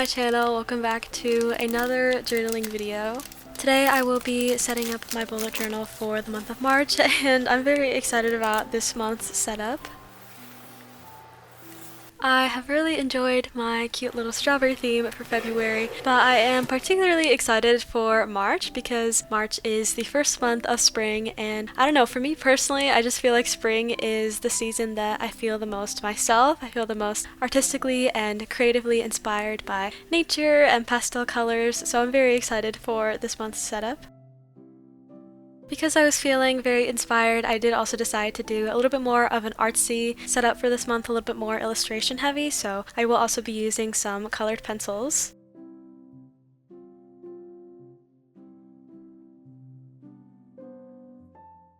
my channel, welcome back to another journaling video. Today I will be setting up my bullet journal for the month of March and I'm very excited about this month's setup. I have really enjoyed my cute little strawberry theme for February, but I am particularly excited for March because March is the first month of spring, and I don't know, for me personally, I just feel like spring is the season that I feel the most myself. I feel the most artistically and creatively inspired by nature and pastel colors, so I'm very excited for this month's setup. Because I was feeling very inspired, I did also decide to do a little bit more of an artsy setup for this month, a little bit more illustration heavy, so I will also be using some colored pencils.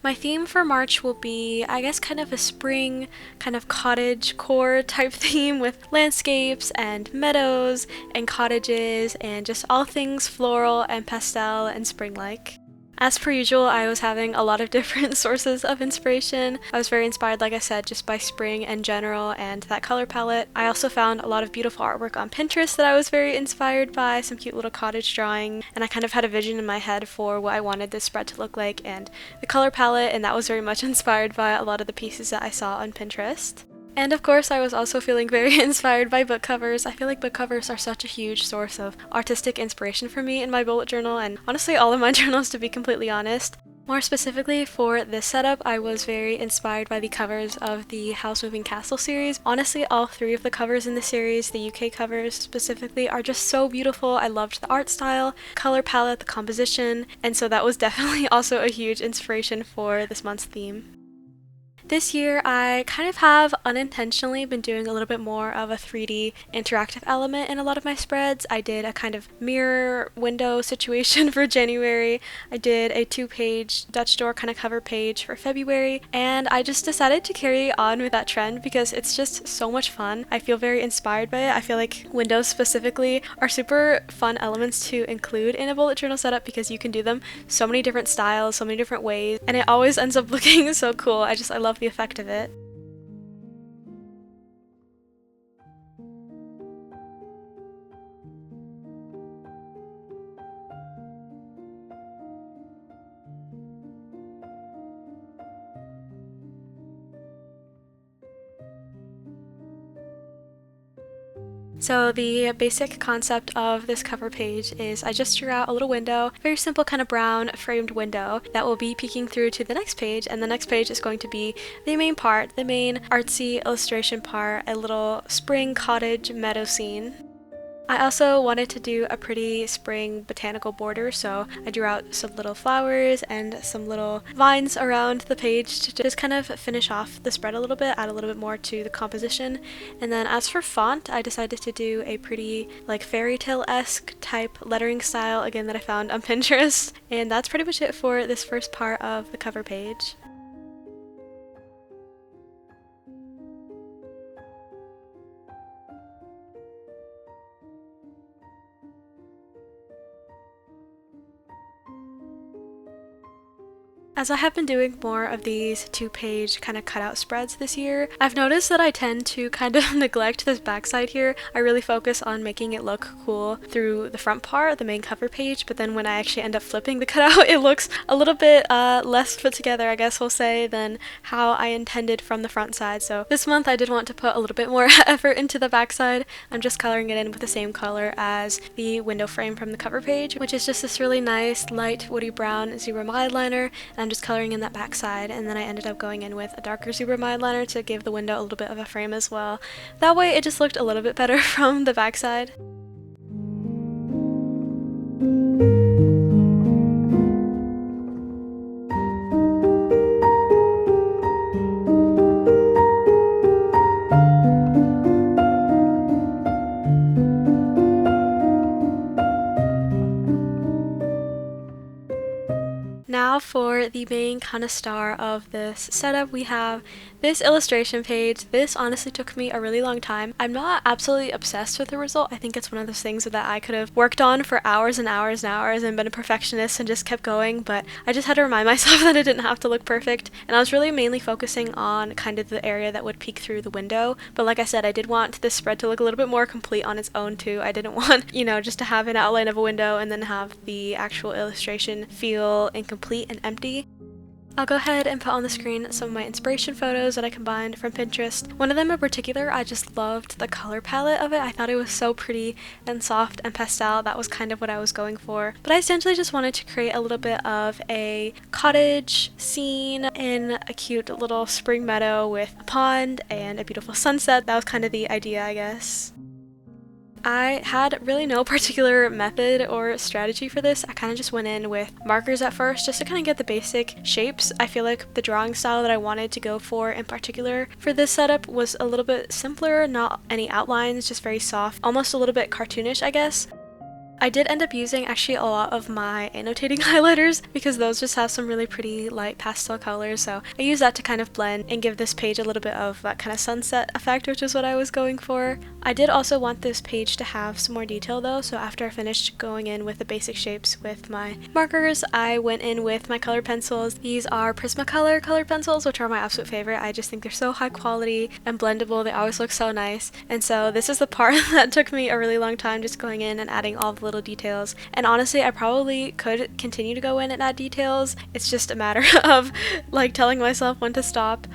My theme for March will be, I guess, kind of a spring, kind of cottage core type theme with landscapes and meadows and cottages and just all things floral and pastel and spring-like. As per usual, I was having a lot of different sources of inspiration. I was very inspired, like I said, just by spring in general and that color palette. I also found a lot of beautiful artwork on Pinterest that I was very inspired by, some cute little cottage drawing, and I kind of had a vision in my head for what I wanted this spread to look like and the color palette, and that was very much inspired by a lot of the pieces that I saw on Pinterest. And of course, I was also feeling very inspired by book covers. I feel like book covers are such a huge source of artistic inspiration for me in my bullet journal, and honestly all of my journals, to be completely honest. More specifically for this setup, I was very inspired by the covers of the House Moving Castle series. Honestly, all three of the covers in the series, the UK covers specifically, are just so beautiful. I loved the art style, color palette, the composition, and so that was definitely also a huge inspiration for this month's theme. This year, I kind of have unintentionally been doing a little bit more of a 3D interactive element in a lot of my spreads. I did a kind of mirror window situation for January. I did a 2-page Dutch door kind of cover page for February, and I just decided to carry on with that trend because it's just so much fun. I feel very inspired by it. I feel like windows specifically are super fun elements to include in a bullet journal setup because you can do them so many different styles, so many different ways, and it always ends up looking so cool. I love the effect of it. So the basic concept of this cover page is I just drew out a little window, very simple kind of brown framed window that will be peeking through to the next page, and the next page is going to be the main part, the main artsy illustration part, a little spring cottage meadow scene. I also wanted to do a pretty spring botanical border, so I drew out some little flowers and some little vines around the page to just kind of finish off the spread a little bit, add a little bit more to the composition. And then as for font, I decided to do a pretty like fairy tale-esque type lettering style, again, that I found on Pinterest. And that's pretty much it for this first part of the cover page. As I have been doing more of these 2-page kind of cutout spreads this year, I've noticed that I tend to kind of neglect this backside here. I really focus on making it look cool through the front part, the main cover page, but then when I actually end up flipping the cutout, it looks a little bit less put together, I guess we'll say, than how I intended from the front side. So this month I did want to put a little bit more effort into the backside. I'm just coloring it in with the same color as the window frame from the cover page, which is just this really nice light woody brown zebra eyeliner. I'm just coloring in that back side, and then I ended up going in with a darker zebra eyeliner to give the window a little bit of a frame as well. That way it just looked a little bit better from the back side. Now for the main kind of star of this setup, we have this illustration page. This honestly took me a really long time. I'm not absolutely obsessed with the result. I think it's one of those things that I could have worked on for hours and hours and hours and been a perfectionist and just kept going, but I just had to remind myself that it didn't have to look perfect. And I was really mainly focusing on kind of the area that would peek through the window. But like I said, I did want this spread to look a little bit more complete on its own too. I didn't want, just to have an outline of a window and then have the actual illustration feel incomplete and empty. I'll go ahead and put on the screen some of my inspiration photos that I combined from Pinterest. One of them in particular, I just loved the color palette of it. I thought it was so pretty and soft and pastel. That was kind of what I was going for. But I essentially just wanted to create a little bit of a cottage scene in a cute little spring meadow with a pond and a beautiful sunset. That was kind of the idea, I guess. I had really no particular method or strategy for this. I kind of just went in with markers at first just to kind of get the basic shapes. I feel like the drawing style that I wanted to go for in particular for this setup was a little bit simpler, not any outlines, just very soft, almost a little bit cartoonish, I guess. I did end up using actually a lot of my annotating highlighters because those just have some really pretty light pastel colors, so I used that to kind of blend and give this page a little bit of that kind of sunset effect, which is what I was going for. I did also want this page to have some more detail though, so after I finished going in with the basic shapes with my markers, I went in with my color pencils. These are Prismacolor color pencils, which are my absolute favorite. I just think they're so high quality and blendable. They always look so nice, and so this is the part that took me a really long time, just going in and adding all the little details. And honestly, I probably could continue to go in and add details. It's just a matter of like telling myself when to stop.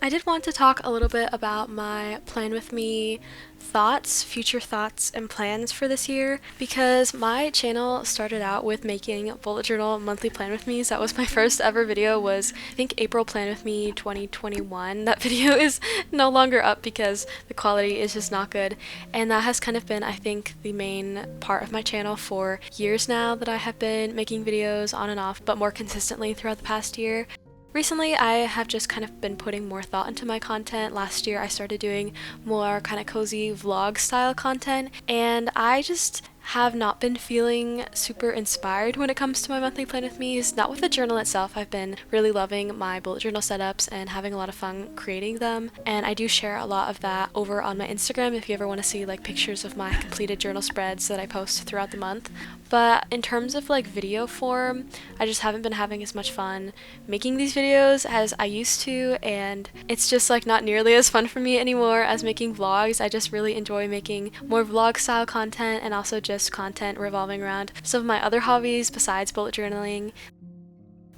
I did want to talk a little bit about my plan with me thoughts, future thoughts and plans for this year, because my channel started out with making bullet journal monthly plan with me's. That was my first ever video, was I think April plan with me 2021. That video is no longer up because the quality is just not good, and that has kind of been, I think, the main part of my channel for years now, that I have been making videos on and off, but more consistently throughout the past year. Recently, I have just kind of been putting more thought into my content. Last year, I started doing more kind of cozy vlog style content, and I just have not been feeling super inspired when it comes to my monthly plan with me's. Not with the journal itself. I've been really loving my bullet journal setups and having a lot of fun creating them, and I do share a lot of that over on my Instagram if you ever want to see like pictures of my completed journal spreads that I post throughout the month. But in terms of like video form, I just haven't been having as much fun making these videos as I used to, and it's just like not nearly as fun for me anymore as making vlogs. I just really enjoy making more vlog style content, and also just content revolving around some of my other hobbies besides bullet journaling.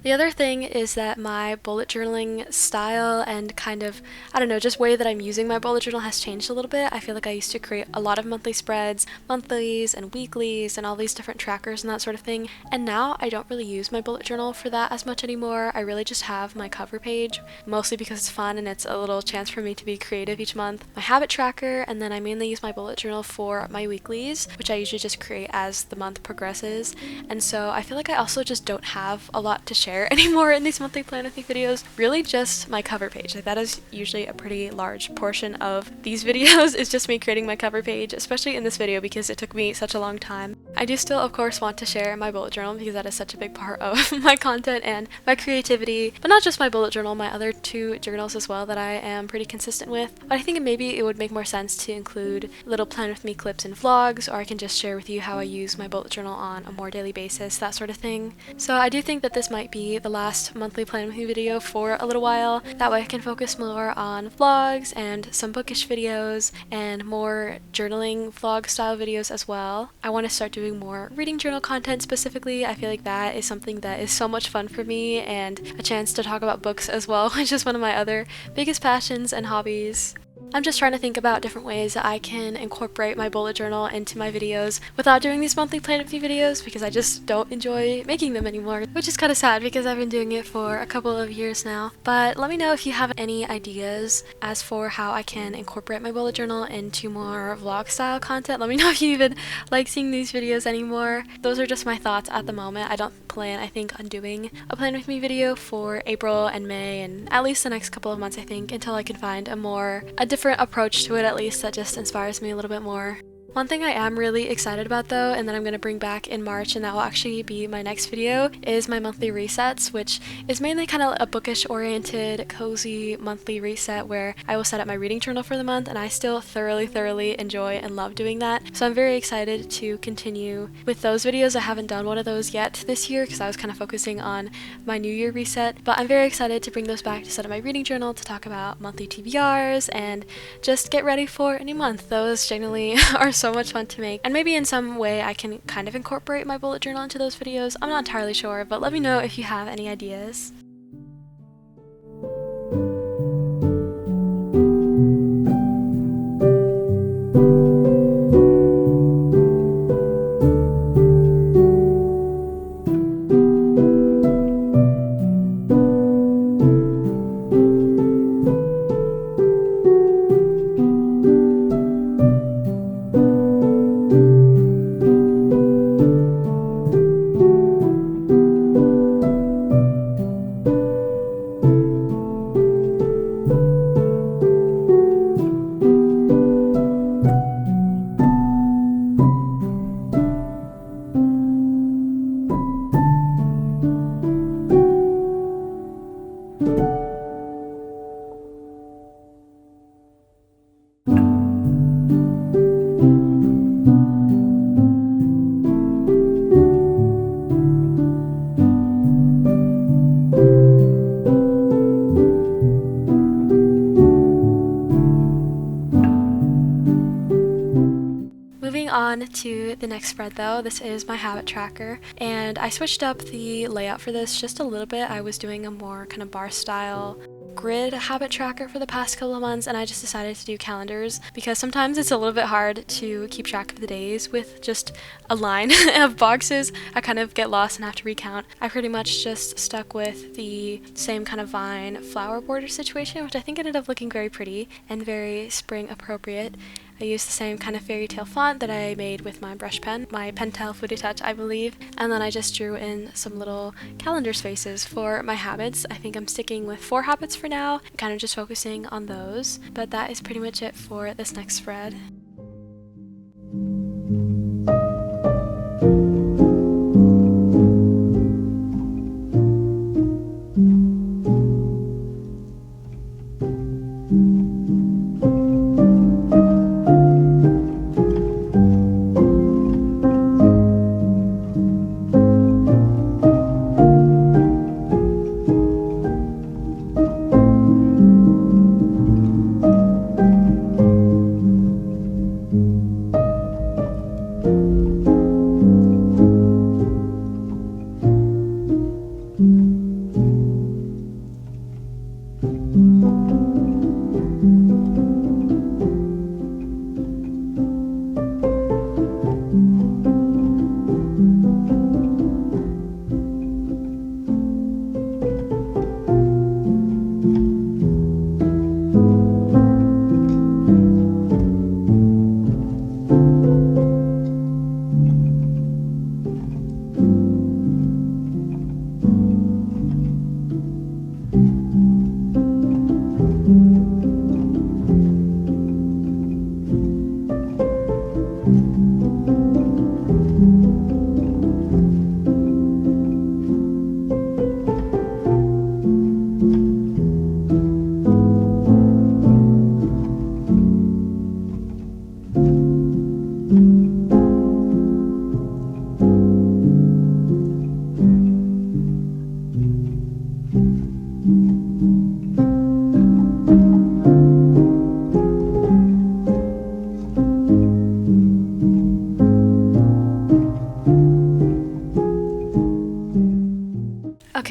The other thing is that my bullet journaling style and kind of, I don't know, just way that I'm using my bullet journal has changed a little bit. I feel like I used to create a lot of monthly spreads, monthlies and weeklies and all these different trackers and that sort of thing, and now I don't really use my bullet journal for that as much anymore. I really just have my cover page, mostly because it's fun and it's a little chance for me to be creative each month, my habit tracker, and then I mainly use my bullet journal for my weeklies, which I usually just create as the month progresses. And so I feel like I also just don't have a lot to share share anymore in these monthly plan with me videos. Really just my cover page. Like, that is usually a pretty large portion of these videos, is just me creating my cover page, especially in this video because it took me such a long time. I do still of course want to share my bullet journal because that is such a big part of my content and my creativity, but not just my bullet journal, my other 2 journals as well that I am pretty consistent with. But I think maybe it would make more sense to include little plan with me clips and vlogs, or I can just share with you how I use my bullet journal on a more daily basis, that sort of thing. So I do think that this might be the last monthly plan with me video for a little while. That way I can focus more on vlogs and some bookish videos and more journaling vlog style videos as well. I want to start doing more reading journal content specifically. I feel like that is something that is so much fun for me, and a chance to talk about books as well, which is one of my other biggest passions and hobbies. I'm just trying to think about different ways that I can incorporate my bullet journal into my videos without doing these monthly plan with me videos, because I just don't enjoy making them anymore, which is kind of sad because I've been doing it for a couple of years now. But let me know if you have any ideas as for how I can incorporate my bullet journal into more vlog style content. Let me know if you even like seeing these videos anymore. Those are just my thoughts at the moment. I don't plan, I think, on doing a plan with me video for April and May, and at least the next couple of months, I think, until I can find a different approach to it, at least, that just inspires me a little bit more. One thing I am really excited about though, and that I'm going to bring back in March, and that will actually be my next video, is my monthly resets, which is mainly kind of a bookish oriented, cozy monthly reset where I will set up my reading journal for the month, and I still thoroughly enjoy and love doing that. So I'm very excited to continue with those videos. I haven't done one of those yet this year because I was kind of focusing on my New Year reset, but I'm very excited to bring those back to set up my reading journal, to talk about monthly TBRs, and just get ready for a new month. Those generally are so much fun to make, and maybe in some way I can kind of incorporate my bullet journal into those videos. I'm not entirely sure, but let me know if you have any ideas. On to the next spread though. This is my habit tracker, and I switched up the layout for this just a little bit. I was doing a more kind of bar style grid habit tracker for the past couple of months, and I just decided to do calendars because sometimes it's a little bit hard to keep track of the days with just a line of boxes. I kind of get lost and have to recount. I pretty much just stuck with the same kind of vine flower border situation, which I think ended up looking very pretty and very spring appropriate. I used the same kind of fairy tale font that I made with my brush pen, my Pentel Foodie Touch, I believe, and then I just drew in some little calendar spaces for my habits. I think I'm sticking with 4 habits for now, kind of just focusing on those, but that is pretty much it for this next spread.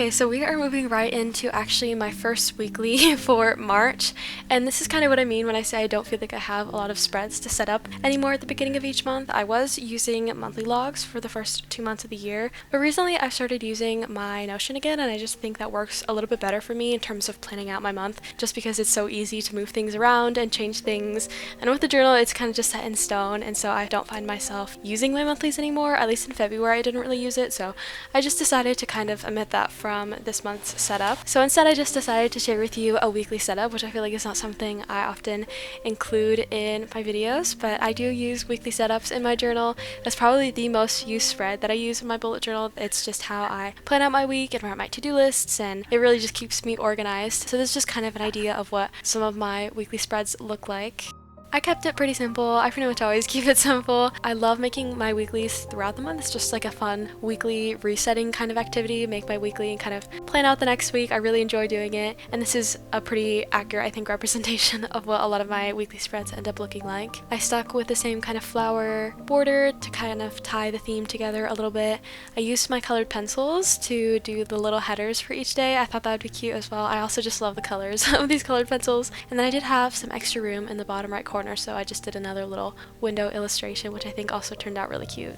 Okay, so we are moving right into actually my first weekly for March, and this is kind of what I mean when I say I don't feel like I have a lot of spreads to set up anymore at the beginning of each month. I was using monthly logs for the first 2 months of the year, but recently I started using my Notion again, and I just think that works a little bit better for me in terms of planning out my month, just because it's so easy to move things around and change things. And with the journal, it's kind of just set in stone, and so I don't find myself using my monthlies anymore. At least in February I didn't really use it, so I just decided to kind of omit that from this month's setup. So instead I just decided to share with you a weekly setup, which I feel like is not something I often include in my videos, but I do use weekly setups in my journal. That's probably the most used spread that I use in my bullet journal. It's just how I plan out my week and write my to-do lists, and it really just keeps me organized. So this is just kind of an idea of what some of my weekly spreads look like. I kept it pretty simple. I pretty much always keep it simple. I love making my weeklies throughout the month. It's just like a fun weekly resetting kind of activity. Make my weekly and kind of plan out the next week. I really enjoy doing it, and this is a pretty accurate, I think, representation of what a lot of my weekly spreads end up looking like. I stuck with the same kind of flower border to kind of tie the theme together a little bit. I used my colored pencils to do the little headers for each day. I thought that would be cute as well. I also just love the colors of these colored pencils. And then I did have some extra room in the bottom right corner, so I just did another little window illustration, which I think also turned out really cute.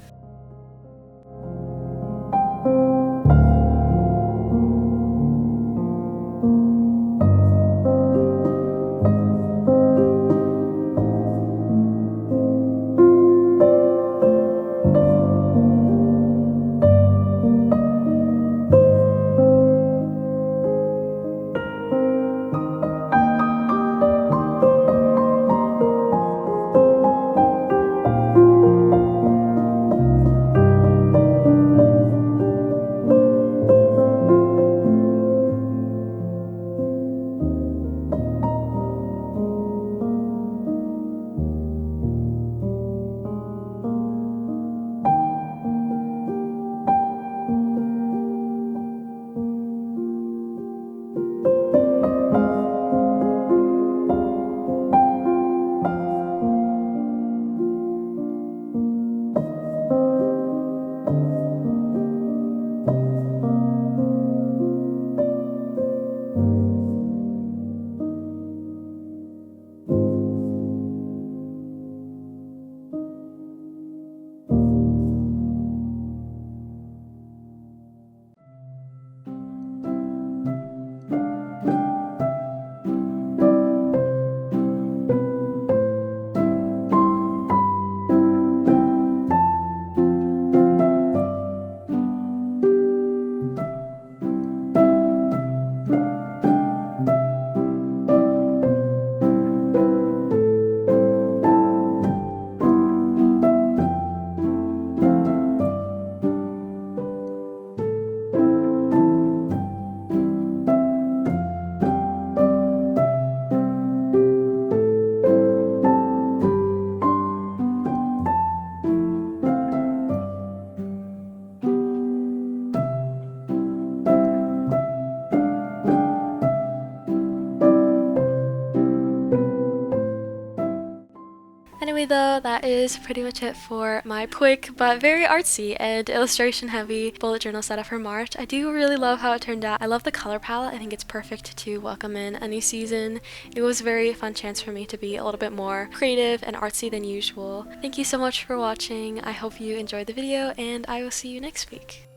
Anyway though, that is pretty much it for my quick but very artsy and illustration heavy bullet journal setup for March. I do really love how it turned out. I love the color palette. I think it's perfect to welcome in a new season. It was a very fun chance for me to be a little bit more creative and artsy than usual. Thank you so much for watching. I hope you enjoyed the video, and I will see you next week.